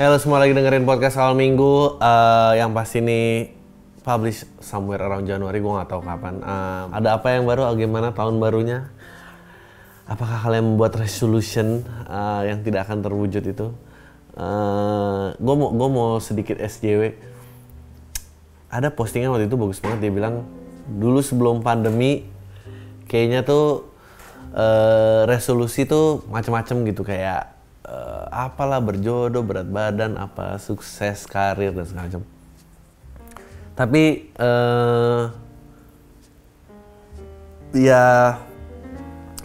Halo semua, lagi dengerin podcast awal minggu. Yang pasti ini publish somewhere around Januari, gue nggak tahu kapan. Ada apa yang baru? Gimana tahun barunya? Apakah kalian membuat resolution yang tidak akan terwujud itu? Gue mau sedikit SJW. Ada postingan waktu itu bagus banget, dia bilang dulu sebelum pandemi kayaknya tuh resolusi tuh macam-macam gitu, kayak apalah berjodoh, berat badan, apa sukses karir dan segala macam. Tapi ya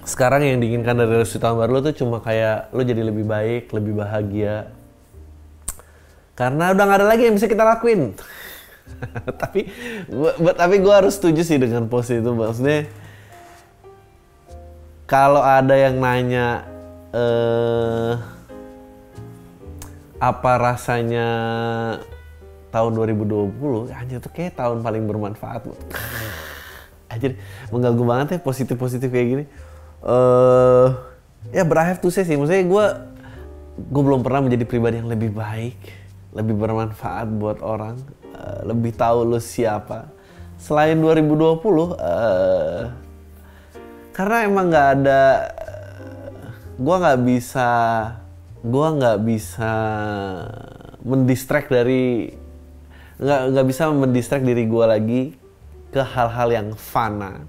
sekarang yang diinginkan dari resolusi tahun baru lo tuh cuma kayak lo jadi lebih baik, lebih bahagia, karena udah nggak ada lagi yang bisa kita lakuin. tapi gue harus setuju sih dengan post itu. Maksudnya kalau ada yang nanya apa rasanya tahun 2020, anjir tuh kayak tahun paling bermanfaat. Anjir, mengganggu banget ya positif-positif kayak gini. Ya berhave to say sih, maksudnya gue belum pernah menjadi pribadi yang lebih baik, lebih bermanfaat buat orang, lebih tahu lu siapa selain 2020. Karena emang nggak ada, gue nggak bisa mendistract dari, nggak bisa mendistract diri gue lagi ke hal-hal yang fana.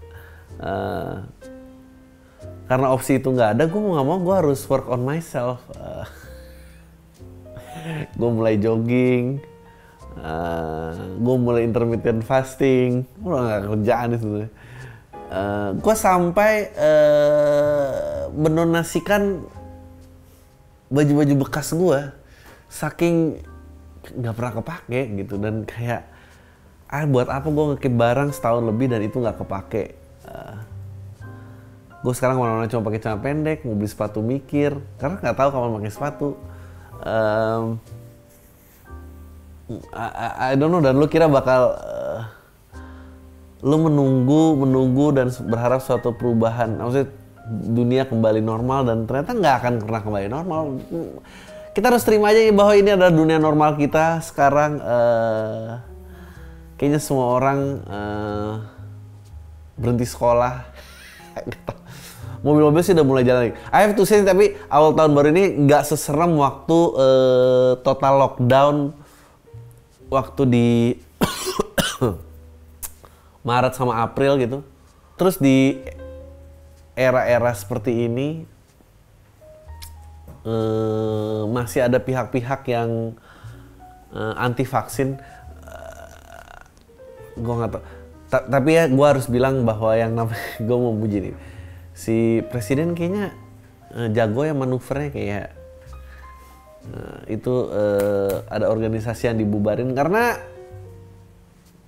Karena opsi itu nggak ada, gue mau nggak mau gue harus work on myself. Gue mulai jogging, gue mulai intermittent fasting, udah nggak kerjaan itu. Gue sampai mendonasikan baju-baju bekas gue, saking nggak pernah kepake gitu, dan kayak buat apa gue ngekip barang setahun lebih dan itu nggak kepake. Gue sekarang kemana-mana cuma pakai celana pendek, mau beli sepatu mikir karena nggak tahu kapan pakai sepatu. I don't know, dan lu kira bakal lu menunggu dan berharap suatu perubahan, maksudnya dunia kembali normal, dan ternyata nggak akan pernah kembali normal. Kita harus terima aja bahwa ini adalah dunia normal kita sekarang. Kayaknya semua orang berhenti sekolah. Mobil-mobil sih udah mulai jalan lagi. I have to say, tapi awal tahun baru ini nggak seserem waktu total lockdown waktu di Maret sama April gitu. Terus di era-era seperti ini masih ada pihak-pihak yang anti vaksin. Gue nggak tahu. Tapi ya gue harus bilang bahwa yang namanya, gue mau puji nih, si presiden kayaknya jago ya manuvernya, kayak itu ada organisasi yang dibubarin, karena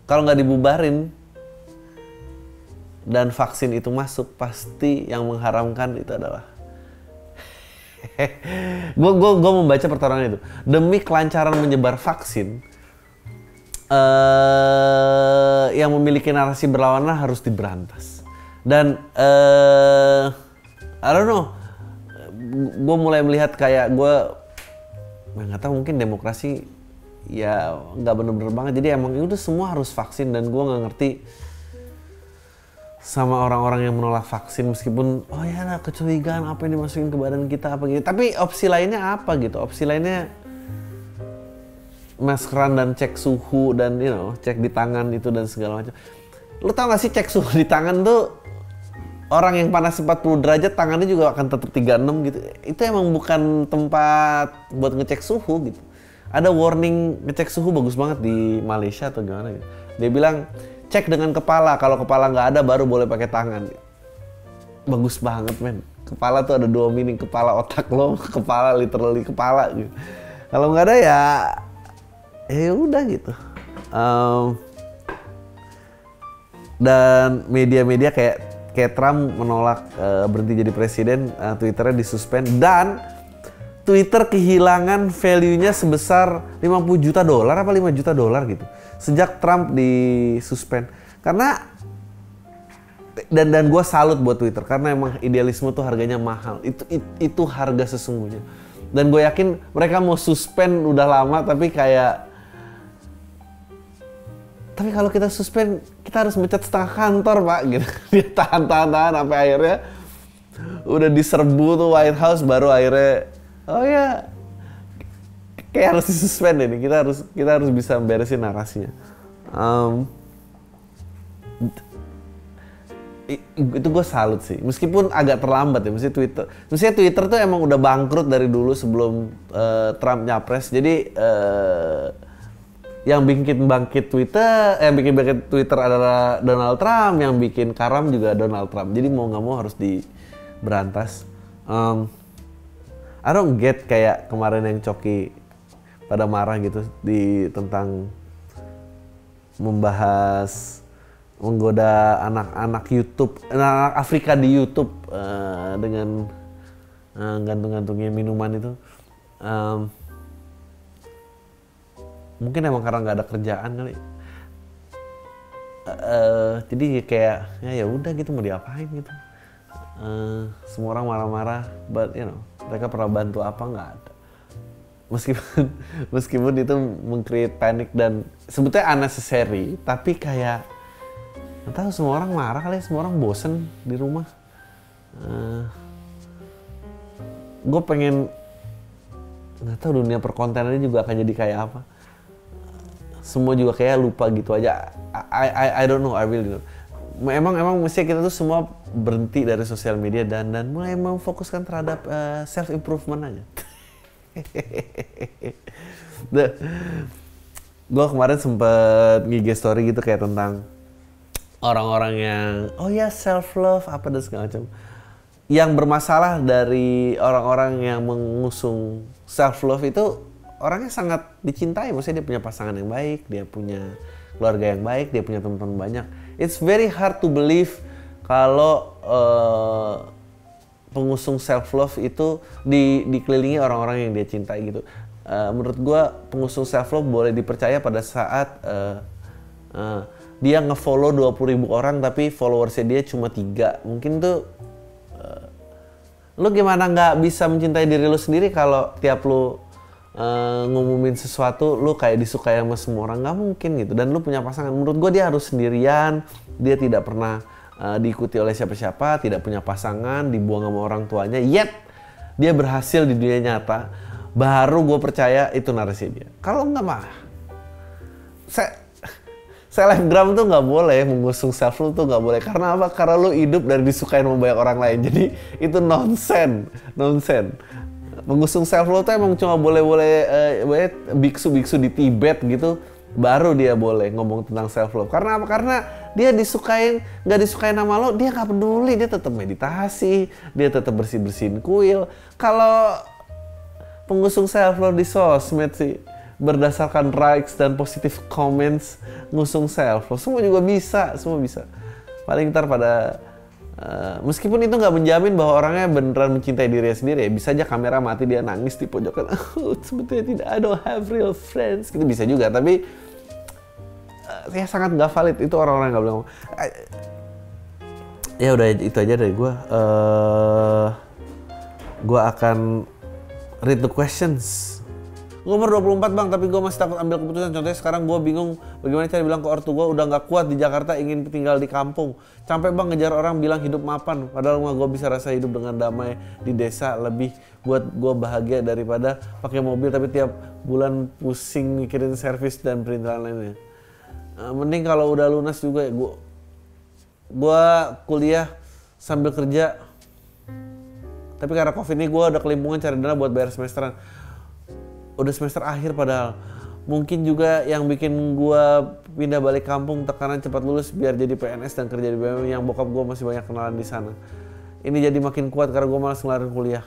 kalau nggak dibubarin dan vaksin itu masuk, pasti yang mengharamkan itu adalah gue membaca pertarungan itu, demi kelancaran menyebar vaksin, yang memiliki narasi berlawanan harus diberantas. Dan I don't know, gue mulai melihat kayak gue nggak tahu, mungkin demokrasi ya nggak bener-bener banget, jadi emang udah semua harus vaksin. Dan gue nggak ngerti sama orang-orang yang menolak vaksin, meskipun oh ya ada kecurigaan apa yang dimasukin ke badan kita apa gitu, tapi opsi lainnya apa gitu? Opsi lainnya maskeran dan cek suhu dan cek di tangan itu dan segala macam. Lu tau gak sih, cek suhu di tangan tuh, orang yang panas 40 derajat tangannya juga akan tetap 36 gitu. Itu emang bukan tempat buat ngecek suhu gitu. Ada warning ngecek suhu bagus banget di Malaysia atau gimana gitu. Dia bilang cek dengan kepala, kalau kepala nggak ada baru boleh pakai tangan. Bagus banget men. Kepala tuh ada 2 meaning, kepala otak lo, kepala literally kepala gitu. Kalau nggak ada ya udah gitu. Dan media-media kayak Trump menolak berhenti jadi presiden, Twitternya disuspend, dan Twitter kehilangan value-nya sebesar $50 juta apa $5 juta gitu sejak Trump disuspend. Karena dan gue salut buat Twitter, karena emang idealisme tuh harganya mahal. Itu harga sesungguhnya. Dan gue yakin mereka mau suspend udah lama, tapi kalau kita suspend, kita harus mecat setengah kantor, Pak, gitu. Dia tahan sampai akhirnya udah diserbu tuh White House, baru akhirnya, oh ya, kayak harus disuspend ini. Kita harus bisa beresin narasinya. Itu gue salut sih, meskipun agak terlambat ya. Mestinya Twitter tuh emang udah bangkrut dari dulu sebelum Trump nyapres. Jadi yang bikin bangkit Twitter adalah Donald Trump, yang bikin karam juga Donald Trump. Jadi mau nggak mau harus diberantas. I don't get kayak kemarin yang Coki pada marah gitu tentang membahas menggoda anak-anak YouTube, anak Afrika di YouTube dengan gantung-gantungnya minuman itu. Mungkin emang karena nggak ada kerjaan kali. Jadi kayak ya udah gitu, mau diapain gitu. Semua orang marah-marah, but mereka pernah bantu apa, nggak ada. Meskipun itu meng-create panic dan sebetulnya unnecessary, tapi kayak nggak tahu, semua orang marah kali, semua orang bosen di rumah. Gue pengen, nggak tahu dunia perkontenannya juga akan jadi kayak apa. Semua juga kayak lupa gitu aja. I don't know, I really don't. Emang mestinya kita tuh semua berhenti dari sosial media dan mulai memfokuskan terhadap self improvement aja. Gue kemarin sempet IG story gitu kayak tentang orang-orang yang self love apa dan segala macam. Yang bermasalah dari orang-orang yang mengusung self love itu orangnya sangat dicintai, maksudnya dia punya pasangan yang baik, dia punya keluarga yang baik, dia punya teman-teman banyak. It's very hard to believe kalau pengusung self love itu dikelilingi orang-orang yang dia cintai gitu. Menurut gua pengusung self love boleh dipercaya pada saat dia nge-follow 20.000 orang tapi followersnya dia cuma 3. Mungkin tuh lu gimana nggak bisa mencintai diri lu sendiri kalau tiap lu ngumumin sesuatu lu kayak disukai sama semua orang? Nggak mungkin gitu. Dan lu punya pasangan, menurut gue dia harus sendirian, dia tidak pernah diikuti oleh siapa-siapa, tidak punya pasangan, dibuang sama orang tuanya, yet dia berhasil di dunia nyata. Baru gue percaya itu narasi dia. Kalau nggak mah selebgram tuh nggak boleh, mengusung self love tuh nggak boleh. Karena apa? Karena lu hidup dari disukai sama banyak orang lain. Jadi itu nonsen. Mengusung self love tuh emang cuma boleh biksu-biksu di Tibet gitu, baru dia boleh ngomong tentang self love. Karena apa? Karena dia nggak disukain sama lo, dia nggak peduli, dia tetap meditasi, dia tetap bersihin kuil. Kalau pengusung self love di sosmed sih berdasarkan likes dan positive comments ngusung self love, semua bisa. Paling ntar pada meskipun itu nggak menjamin bahwa orangnya beneran mencintai dirinya sendiri ya. Bisa aja kamera mati dia nangis di pojokan. Sebetulnya tidak, I don't have real friends. Gitu bisa juga, tapi ya sangat nggak valid. Itu orang-orang yang nggak boleh ngomong. Ya udah itu aja dari gue. Gue akan read the questions. Gue umur 24 bang, tapi gue masih takut ambil keputusan. Contohnya sekarang gue bingung bagaimana cara bilang ke ortu gue udah gak kuat di Jakarta, ingin tinggal di kampung. Capek bang ngejar orang bilang hidup mapan, padahal gue bisa rasa hidup dengan damai di desa lebih buat gue bahagia daripada pakai mobil tapi tiap bulan pusing mikirin servis dan perintilan lainnya. Mending kalau udah lunas juga ya, gue kuliah sambil kerja. Tapi karena covid ini gue udah kelimpungan cari dana buat bayar semesteran. Udah semester akhir padahal. Mungkin juga yang bikin gua pindah balik kampung tekanan cepat lulus biar jadi PNS dan kerja di BUMN yang bokap gua masih banyak kenalan di sana. Ini jadi makin kuat karena gua malas ngelarin kuliah.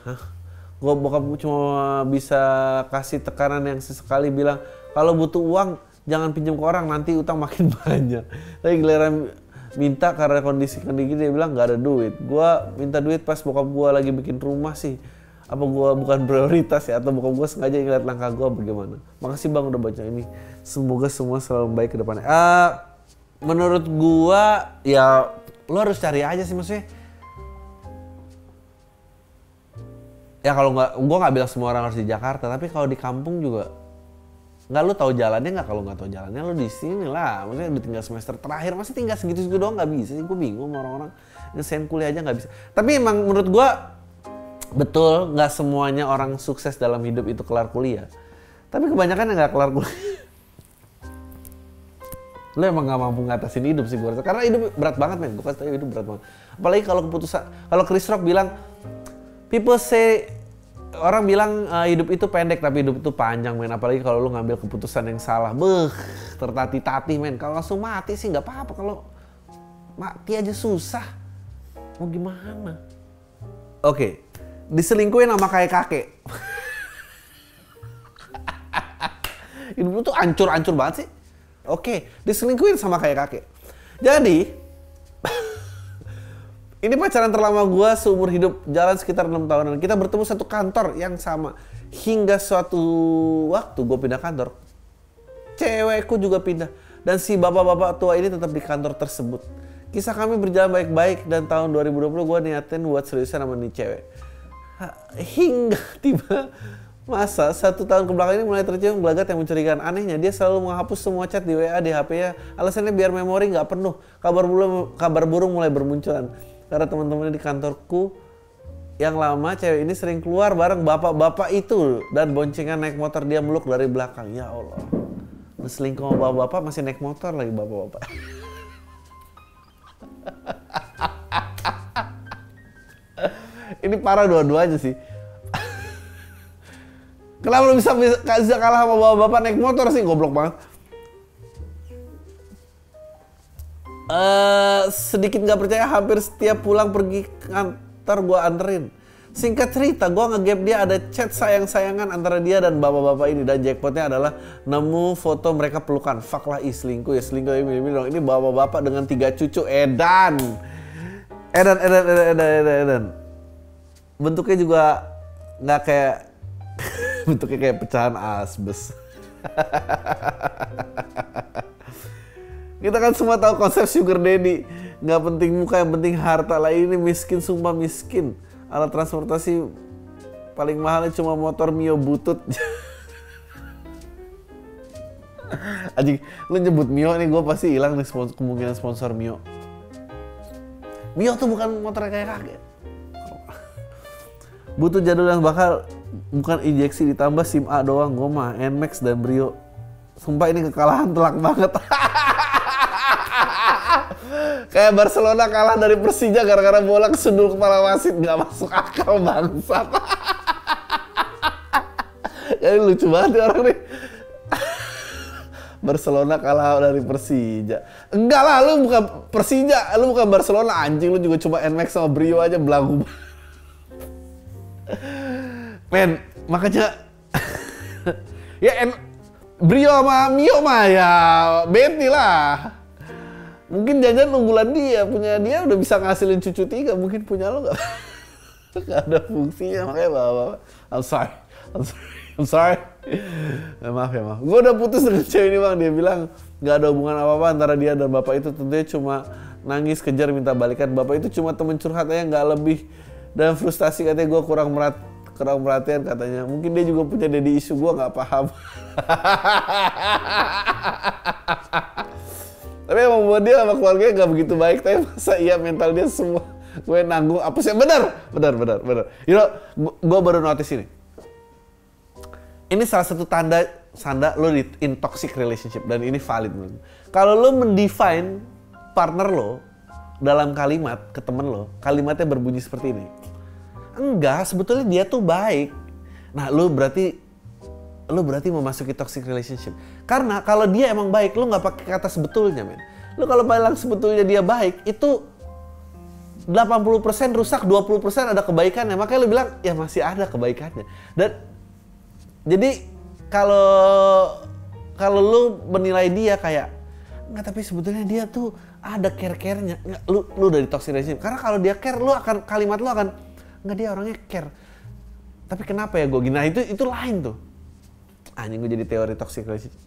Gua bokap cuma bisa kasih tekanan yang sesekali bilang kalau butuh uang jangan pinjam ke orang, nanti utang makin banyak. Tapi giliran minta karena kondisi gini dia bilang nggak ada duit. Gua minta duit pas bokap gua lagi bikin rumah sih. Apa gue bukan prioritas ya, atau bukan gue sengaja ngeliat langkah gue bagaimana. Makasih bang udah baca ini, semoga semua selalu baik ke depannya. Menurut gue ya lo harus cari aja sih, maksudnya Ya kalau nggak, gue nggak bilang semua orang harus di Jakarta, tapi kalau di kampung juga nggak, lu tahu jalannya nggak? Kalau nggak tahu jalannya lu di sini lah. Maksudnya udah tinggal semester terakhir, masih tinggal segitu-segitu doang, nggak bisa sih. Gue bingung sama orang-orang ngesen kuliah aja nggak bisa. Tapi emang menurut gue betul, nggak semuanya orang sukses dalam hidup itu kelar kuliah. Tapi kebanyakan yang nggak kelar kuliah. Lu emang nggak mampu ngatasin hidup sih gue rasa. Karena hidup berat banget men. Gue kasih tau hidup berat banget. Apalagi kalau keputusan, kalau Chris Rock bilang, people say, orang bilang hidup itu pendek tapi hidup itu panjang men. Apalagi kalau lu ngambil keputusan yang salah, tertatih-tatih men. Kalau langsung mati sih nggak apa-apa, kalau mati aja susah. Mau gimana? Oke, diselingkuhin sama kayak kakek. Hidup lu tuh hancur-hancur banget sih. Oke, diselingkuhin sama kayak kakek. Jadi ini pacaran terlama gue seumur hidup, jalan sekitar 6 tahunan. Kita bertemu satu kantor yang sama. Hingga suatu waktu gue pindah kantor, cewekku juga pindah. Dan si bapak-bapak tua ini tetap di kantor tersebut. Kisah kami berjalan baik-baik dan tahun 2020 gue niatin buat seriusan sama nih cewek. Hingga tiba masa 1 tahun kebelakang ini mulai tercium gelagat yang mencurigakan. Anehnya dia selalu menghapus semua chat di WA, di HP-nya. Alasannya biar memori nggak penuh. Kabar burung mulai bermunculan. Karena teman-teman di kantorku yang lama, cewek ini sering keluar bareng bapak-bapak itu dan boncengan naik motor, dia meluk dari belakang. Ya Allah, selingkuh sama bapak-bapak masih naik motor lagi bapak-bapak. Ini parah dua-duanya sih. Kenapa lu bisa kalah sama bapak-bapak naik motor sih, goblok banget. Sedikit nggak percaya, hampir setiap pulang pergi kantor gue anterin. Singkat cerita, gue nge-gap dia ada chat sayang-sayangan antara dia dan bapak-bapak ini. Dan jackpotnya adalah nemu foto mereka pelukan. Fuck lah, selingkuh ya, selingkuh ini dong. Ini bapak-bapak dengan 3 cucu. Edan. Bentuknya juga nggak kayak bentuknya kayak pecahan asbes. Kita kan semua tahu konsep sugar daddy. Nggak penting muka, yang penting harta lah. Ini miskin, sumpah miskin. Alat transportasi paling mahalnya cuma motor Mio butut. Anjing, lu nyebut Mio nih, gue pasti hilang nih kemungkinan sponsor Mio. Mio tuh bukan motor kayak kakek. Butuh jadul yang bakal, bukan injeksi ditambah SIM A doang. Gue mah Nmax dan Brio. Sumpah ini kekalahan telak banget. Kayak Barcelona kalah dari Persija gara-gara bola kesundul kepala wasit. Gak masuk akal bangsat. Jadi lucu banget nih orang nih. Barcelona kalah dari Persija. Enggak lah, lu bukan Persija, lu bukan Barcelona anjing. Lu juga cuma Nmax sama Brio aja, belagu. Men, makanya ya Brio sama Mio mah ya beti lah. Mungkin jajan unggulan dia, punya dia udah bisa ngasilin cucu 3, mungkin punya lo nggak ada fungsinya, makanya bawa. I'm sorry. Maaf. Gue udah putus dengan cewek ini bang, dia bilang nggak ada hubungan apa-apa antara dia dan bapak itu, tentunya cuma nangis kejar minta balikan. Bapak itu cuma temen curhat aja, nggak lebih, dan frustasi katanya gue kurang perhatian katanya. Mungkin dia juga punya daddy issue, gue nggak paham. Tapi emang buat dia sama keluarganya gak begitu baik. Tapi masa iya mental dia semua gue nanggung apa sih? Bener. You know, gue baru notice ini. Ini salah satu tanda lo in toxic relationship. Dan ini valid menurut gue. Kalau lo mendefine partner lo dalam kalimat ke temen lo, kalimatnya berbunyi seperti ini. Enggak, sebetulnya dia tuh baik. Nah, lo berarti memasuki toxic relationship. Karena kalau dia emang baik, lo nggak pakai kata sebetulnya, men. Lo kalau bilang sebetulnya dia baik, itu 80% rusak, 20% ada kebaikannya. Makanya lo bilang, ya masih ada kebaikannya. Dan jadi kalau lo menilai dia kayak, nggak, tapi sebetulnya dia tuh ada care-care-nya. Lu dari toxic relationship. Karena kalau dia care, kalimat lo akan, nggak, dia orangnya care. Tapi kenapa ya gue gini? Nah itu lain tuh. Anjing, gue jadi teori toxic relationship.